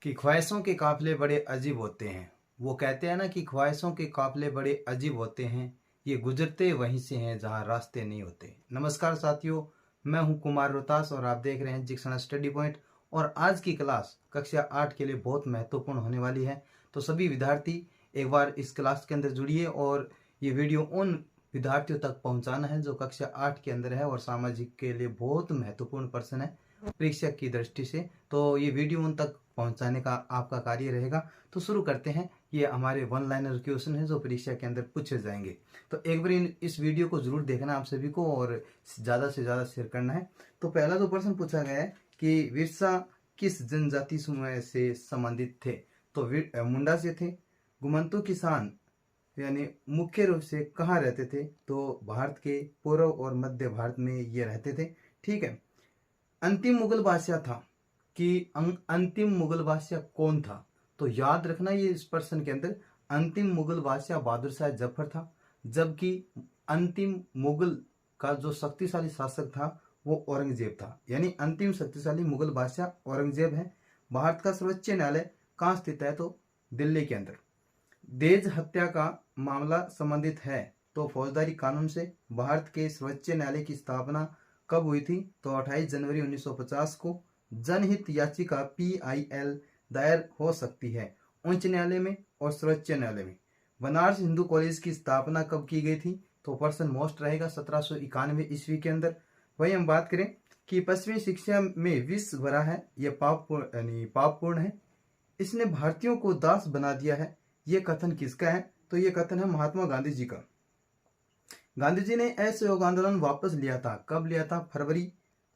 कि ख्वाहिशों के काफिले बड़े अजीब होते हैं। वो कहते हैं ना कि ख्वाहिशों के काफिले बड़े अजीब होते हैं, ये गुजरते वहीं से हैं जहां रास्ते नहीं होते। नमस्कार साथियों, मैं हूं कुमार रोहतास और आप देख रहे हैं जिक्सना स्टडी पॉइंट। और आज की क्लास कक्षा 8 के लिए बहुत महत्वपूर्ण होने वाली है। तो सभी विद्यार्थी एक बार इस क्लास के अंदर जुड़िए और ये वीडियो उन विद्यार्थियों तक पहुंचाना है जो कक्षा 8 के अंदर है और सामाजिक के लिए बहुत महत्वपूर्ण पर्सन है परीक्षा की दृष्टि से। तो ये वीडियो उन तक पहुंचाने का आपका कार्य रहेगा। तो शुरू करते हैं। ये हमारे वन लाइनर क्वेश्चन है जो परीक्षा के अंदर पूछे जाएंगे। तो एक बार इस वीडियो को जरूर देखना आप सभी को और ज़्यादा से ज़्यादा शेयर करना है। तो पहला जो प्रश्न पूछा गया है कि विरसा किस जनजाति समूह से संबंधित थे। तो मुंडा से थे। घुमंतू किसान यानी मुख्य रूप से कहाँ रहते थे। तो भारत के पूर्व और मध्य भारत में ये रहते थे। ठीक है। अंतिम मुगल बादशाह था कि अंतिम मुगल बादशाह कौन था। तो याद रखना ये इस प्रश्न के अंदर अंतिम मुगल बादशाह बहादुर शाह जफर था, जबकि अंतिम मुगल का जो शक्तिशाली शासक था वो औरंगजेब था। यानी अंतिम शक्तिशाली मुगल बादशाह औरंगजेब है। भारत का सर्वोच्च न्यायालय कहाँ स्थित है। तो दिल्ली के अंदर। देश हत्या का मामला संबंधित है तो फौजदारी कानून से। भारत के सर्वोच्च न्यायालय की स्थापना कब हुई थी। तो 28 जनवरी 1950 को। जनहित याचिका PIL दायर हो सकती है उच्च न्यायालय में और सर्वोच्च न्यायालय में। बनारस हिंदू कॉलेज की स्थापना कब की गई थी। तो पर्सन मोस्ट रहेगा 1791 ईस्वी के अंदर। वही हम बात करें कि पश्चिमी शिक्षा में विष भरा है, यह पापपूर्ण है, इसने भारतीयों को दास बना दिया है, ये कथन किसका है। तो ये कथन है महात्मा गांधी जी का। गांधी जी ने असहयोग आंदोलन वापस लिया था। कब लिया था। फरवरी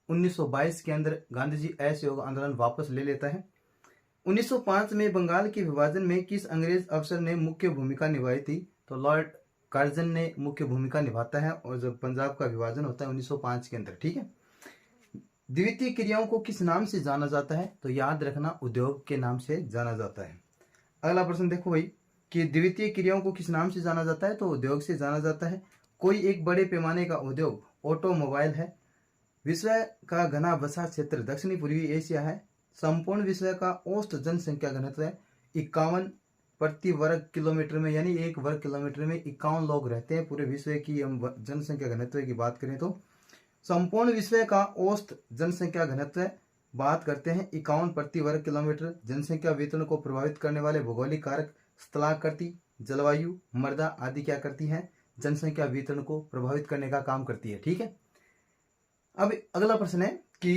1922 के अंदर गांधी जी असहयोग आंदोलन वापस ले लेता है। 1905 में बंगाल के विभाजन में किस अंग्रेज अफसर ने मुख्य भूमिका निभाई थी। तो लॉर्ड कार्जन ने मुख्य भूमिका निभाता है और जब पंजाब का विभाजन होता है 1905 के अंदर। ठीक है। द्वितीय क्रियाओं को किस नाम से जाना जाता है। तो याद रखना उद्योग के नाम से जाना जाता है। अगला प्रश्न देखो भाई कि द्वितीय क्रियाओं को किस नाम से जाना जाता है। तो उद्योग से जाना जाता है। कोई एक बड़े पैमाने का उद्योग ऑटोमोबाइल है। विश्व का घना बसा क्षेत्र दक्षिणी पूर्वी एशिया है। संपूर्ण विश्व का औसत जनसंख्या घनत्व है 51 प्रति वर्ग किलोमीटर में, यानी 1 वर्ग किलोमीटर में 51 लोग रहते हैं। पूरे विश्व की हम जनसंख्या घनत्व की बात करें तो संपूर्ण विश्व का औसत जनसंख्या घनत्व बात करते हैं 51 प्रति वर्ग किलोमीटर। जनसंख्या वितरण को प्रभावित करने वाले भौगोलिक कारक स्थलाकृति, जलवायु, मृदा आदि क्या करती हैं। जनसंख्या वितरण को प्रभावित करने का काम करती है। ठीक है। अब अगला प्रश्न है कि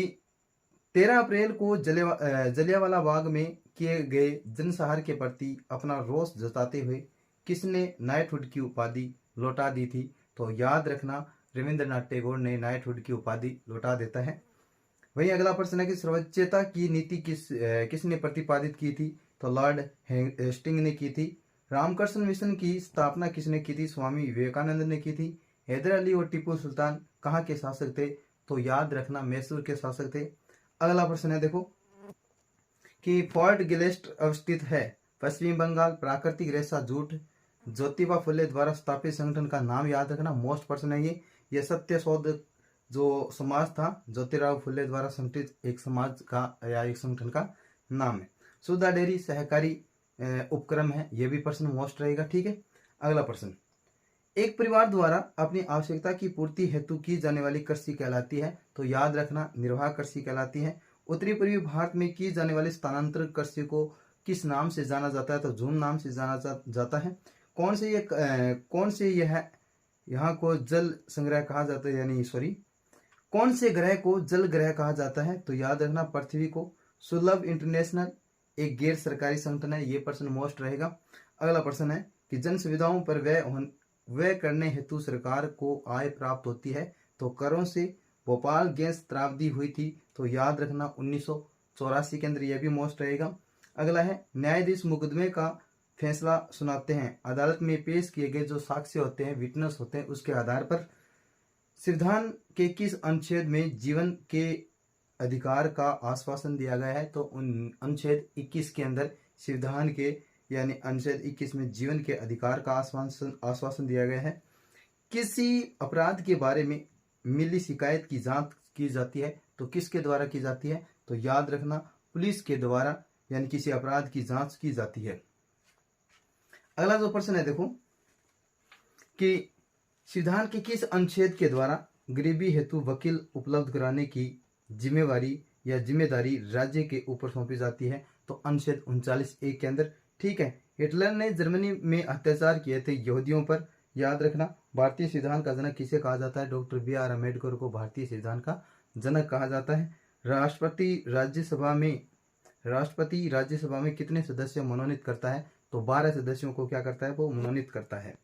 13 अप्रैल को जलियांवाला बाग में किए गए जनसंहार के प्रति अपना रोष जताते हुए किसने नाइटहुड की उपाधि लौटा दी थी। तो याद रखना रविंद्रनाथ टैगोर ने नाइटहुड की उपाधि लौटा देता है। वही अगला प्रश्न है कि सर्वोच्चता की नीति किसने प्रतिपादित की थी। तो लॉर्ड हेस्टिंग ने की थी। रामकृष्ण मिशन की स्थापना किसने की थी। स्वामी विवेकानंद ने की थी। हैदर अली और टीपू सुल्तान कहाँ के शासक थे। तो याद रखना मैसूर के शासक थे। अगला प्रश्न है देखो कि फोर्ट गिलेस्ट अवस्थित है पश्चिमी बंगाल। प्राकृतिक रेशा जूट ज्योतिबा फुले द्वारा स्थापित संगठन का नाम याद रखना। मोस्ट प्रश्न है ये सत्य शोध जो समाज था ज्योतिराव फुले द्वारा संगठित एक समाज का या एक संगठन का नाम है। सुधा डेयरी सहकारी उपक्रम है, यह भी प्रश्न मोस्ट रहेगा। ठीक है। अगला प्रश्न, एक परिवार द्वारा अपनी आवश्यकता की पूर्ति हेतु की जाने वाली कृषि कहलाती है। तो याद रखना निर्वाह कृषि कहलाती है। उत्तरी पूर्वी भारत में की जाने वाली स्थानांतरण कृषि को किस नाम से जाना जाता है। तो झूम नाम से जाना जाता है। कौन से यह यहाँ को जल संग्रह कहा जाता है, यानी सॉरी कौन से ग्रह को जल ग्रह कहा जाता है। तो याद रखना पृथ्वी को। सुलभ इंटरनेशनल एक गैर सरकारी संगठन है, ये प्रश्न मोस्ट रहेगा। अगला प्रश्न है कि जन सुविधाओं पर व्यय करने हेतु सरकार को आय प्राप्त होती है। तो करों से भोपाल गैस त्रावदी हुई थी। तो याद रखना 1984 के अंदर, यह भी मोस्ट रहेगा। अगला है न्यायाधीश मुकदमे का फैसला सुनाते हैं। अदालत में पेश किए गए जो साक्ष्य होते हैं, विटनेस होते हैं, उसके आधार पर संविधान के किस अनुच्छेद में जीवन के अधिकार का आश्वासन दिया गया है। तो अनुच्छेद 21 के अंदर संविधान के यानी अनुच्छेद 21 में जीवन के अधिकार का आश्वासन दिया गया है। किसी अपराध के बारे में मिली शिकायत की जांच की जाती है। तो किसके द्वारा की जाती है। तो याद रखना पुलिस के द्वारा यानी किसी अपराध की जांच की जाती है। अगला जो प्रश्न है देखो कि संविधान के किस अनुच्छेद के द्वारा गरीबी हेतु वकील उपलब्ध कराने की जिम्मेवारी या जिम्मेदारी राज्य के ऊपर सौंपी जाती है? तो अनुच्छेद 39(a) के अंदर। ठीक है, हिटलर ने जर्मनी में अत्याचार किए थे यहूदियों पर, याद रखना। भारतीय संविधान का जनक किसे कहा जाता है? Doctor B R. अम्बेडकर को भारतीय संविधान का जनक कहा जाता है। राष्ट्रपति राज्यसभा में कितने सदस्य मनोनीत करता है? तो 12 सदस्यों को क्या करता है? वो मनोनीत करता है।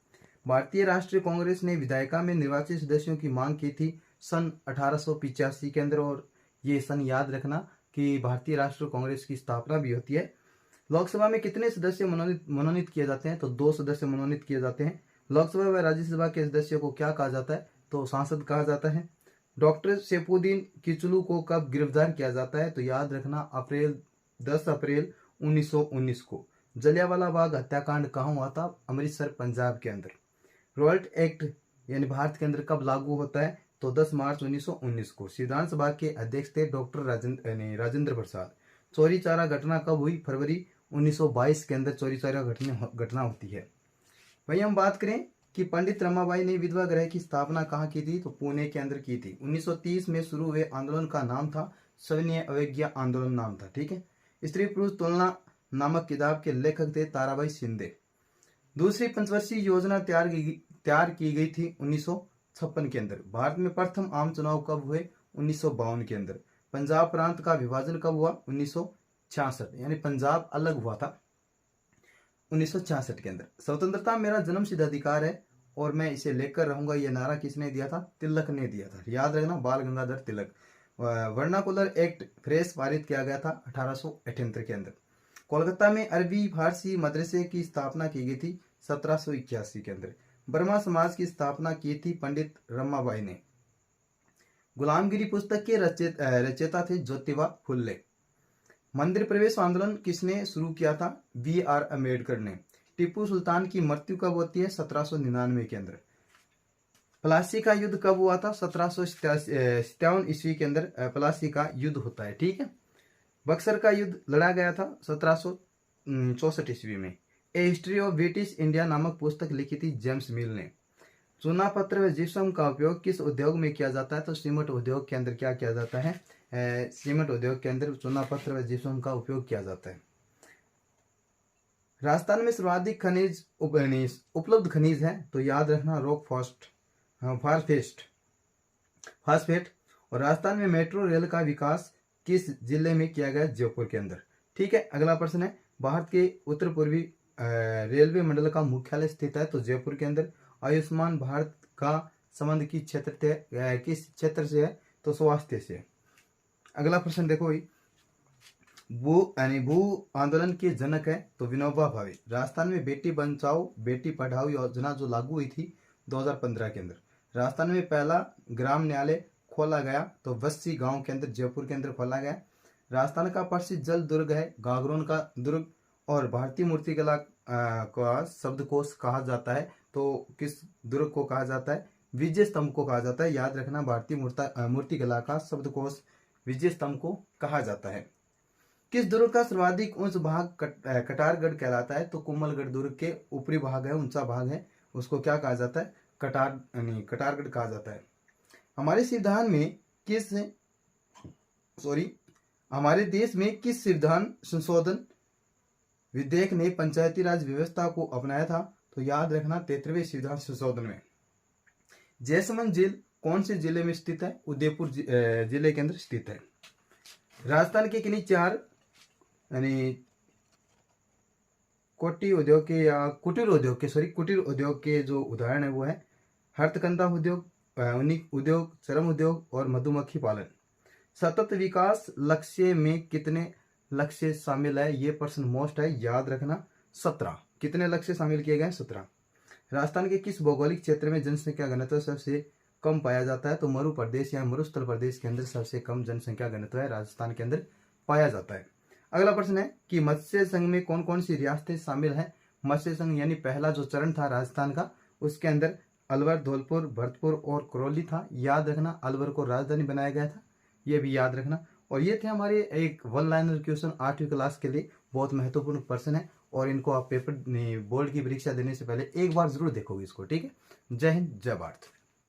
भारतीय राष्ट्रीय कांग्रेस ने विधायिका में निर्वाचित सदस्यों की मांग की थी सन 1885 के अंदर, और ये सन याद रखना कि भारतीय राष्ट्रीय कांग्रेस की स्थापना भी होती है। लोकसभा में कितने सदस्य मनोनीत किए जाते हैं? तो 2 सदस्य मनोनीत किए जाते हैं। लोकसभा व राज्यसभा के सदस्यों को क्या कहा जाता है? तो सांसद कहा जाता है। डॉक्टर सैफुद्दीन किचलू को कब गिरफ्तार किया जाता है? तो याद रखना 10 अप्रैल 1919 को। जलियांवाला बाग हत्याकांड कहाँ हुआ था? अमृतसर, पंजाब के अंदर। रॉयल्ट एक्ट यानी भारत के अंदर कब लागू होता है? तो 10 मार्च 1919 को। संविधान सभा के अध्यक्ष थे डॉक्टर राजेंद्र प्रसाद। चौरी चौरा घटना कब हुई? फरवरी 1922 के अंदर चौरी चौरा घटना होती है। वही हम बात करें कि पंडित रमाबाई ने विधवा गृह की स्थापना कहाँ की थी? तो पुणे के अंदर की थी। 1930 में शुरू हुए आंदोलन का नाम था सविनय अवज्ञा आंदोलन नाम था। ठीक है, स्त्री पुरुष तुलना नामक किताब के लेखक थे ताराबाई शिंदे। दूसरी पंचवर्षीय योजना तैयार की गई थी 1956 के अंदर। भारत में प्रथम आम चुनाव कब हुए? 1952 के अंदर। पंजाब प्रांत का विभाजन कब हुआ? 1966, यानी पंजाब अलग हुआ था 1966 के अंदर। स्वतंत्रता मेरा जन्मसिद्ध अधिकार है और मैं इसे लेकर रहूंगा, यह नारा किसने दिया था? तिलक ने दिया था। याद रखना, बाल Gangadhar Tilak. Vernacular act fresh पारित किया गया था 1878 के अंदर। कोलकाता में अरबी फारसी मदरसे की स्थापना की गई थी 1781 के अंदर। ब्रह्मा समाज की स्थापना की थी पंडित रमाबाई ने। गुलामगिरी पुस्तक के रचयिता थे ज्योतिबा फुल्ले। मंदिर प्रवेश आंदोलन किसने शुरू किया था? बी.आर. अम्बेडकर ने। टीपू सुल्तान की मृत्यु कब होती है? 1799 के अंदर। प्लासी का युद्ध कब हुआ था? 1757 ईस्वी के अंदर प्लासी का युद्ध होता है। ठीक है, बक्सर का युद्ध लड़ा गया था 1764 ईस्वी में। ए हिस्ट्री ऑफ ब्रिटिश इंडिया नामक पुस्तक लिखी थी जेम्स मिल ने। चूना पत्थर व जिप्सम का उपयोग किस उद्योग में किया जाता है? तो सीमेंट उद्योग के अंदर क्या किया जाता है? सीमेंट उद्योग के अंदर चूना पत्थर व जिप्सम का उपयोग किया जाता है। राजस्थान में सर्वाधिक खनिज उपलब्ध खनिज है? तो याद रखना रॉक फास्फेट। और राजस्थान में मेट्रो रेल का विकास किस जिले में किया गया? जयपुर के अंदर। ठीक है, अगला प्रश्न है, भारत के उत्तर पूर्वी रेलवे मंडल का मुख्यालय स्थित है? तो जयपुर के अंदर। आयुष्मान भारत का संबंध किस क्षेत्र से है? तो स्वास्थ्य से। अगला प्रश्न देखो, भू आंदोलन के जनक है? तो विनोबा भावे। राजस्थान में बेटी बचाओ बेटी पढ़ाओ योजना जो लागू हुई थी 2015 के अंदर। राजस्थान में पहला ग्राम न्यायालय खोला गया तो बस्सी गांव के अंदर, जयपुर के अंदर खोला गया। राजस्थान का प्रसिद्ध जल दुर्ग है गागरोन का दुर्ग। और भारतीय मूर्तिकला का शब्दकोश कहा जाता है, तो किस दुर्ग को कहा जाता है? विजय स्तंभ को कहा जाता है। याद रखना, भारतीय मूर्तिकला का शब्दकोश विजय स्तंभ को कहा जाता है। किस दुर्ग का सर्वाधिक ऊंचा भाग कटारगढ़ कहलाता है? तो कुंभलगढ़ दुर्ग के ऊपरी भाग है, ऊंचा भाग है, उसको क्या कहा जाता है? कटारगढ़ कहा जाता है। हमारे देश में किस संविधान संशोधन विधेयक ने पंचायती राज व्यवस्था को अपनाया था? तो याद रखना 33वें संविधान संशोधन में। जैसमंद झील कौन से जिले में स्थित है? उदयपुर जिले के अंदर स्थित है। राजस्थान के किन्हीं 4 कुटीर उद्योग के जो उदाहरण है वो है हस्तकंडा उद्योग, चरम उद्योग और मधुमक्खी पालन। सतत विकास लक्ष्य में कितने लक्ष्य शामिल है? ये प्रश्न मोस्ट है, याद रखना 17। कितने लक्ष्य शामिल किए गए? 17। राजस्थान के किस भौगोलिक क्षेत्र में जनसंख्या घनत्व सबसे कम पाया जाता है? तो मरु प्रदेश या मरुस्थल प्रदेश के अंदर सबसे कम जनसंख्या घनत्व है राजस्थान के अंदर पाया जाता है। अगला प्रश्न है कि मत्स्य संघ में कौन कौन सी रियासतें शामिल हैं? मत्स्य संघ यानी पहला जो चरण था राजस्थान का, उसके अंदर अलवर, धौलपुर, भरतपुर और करौली था। याद रखना, अलवर को राजधानी बनाया गया था, यह भी याद रखना। और ये थे हमारे एक वन लाइनर क्वेश्चन 8वीं क्लास के लिए, बहुत महत्वपूर्ण प्रश्न है और इनको आप पेपर बोर्ड की परीक्षा देने से पहले एक बार जरूर देखोगे इसको। ठीक है, जय हिंद, जय भारत।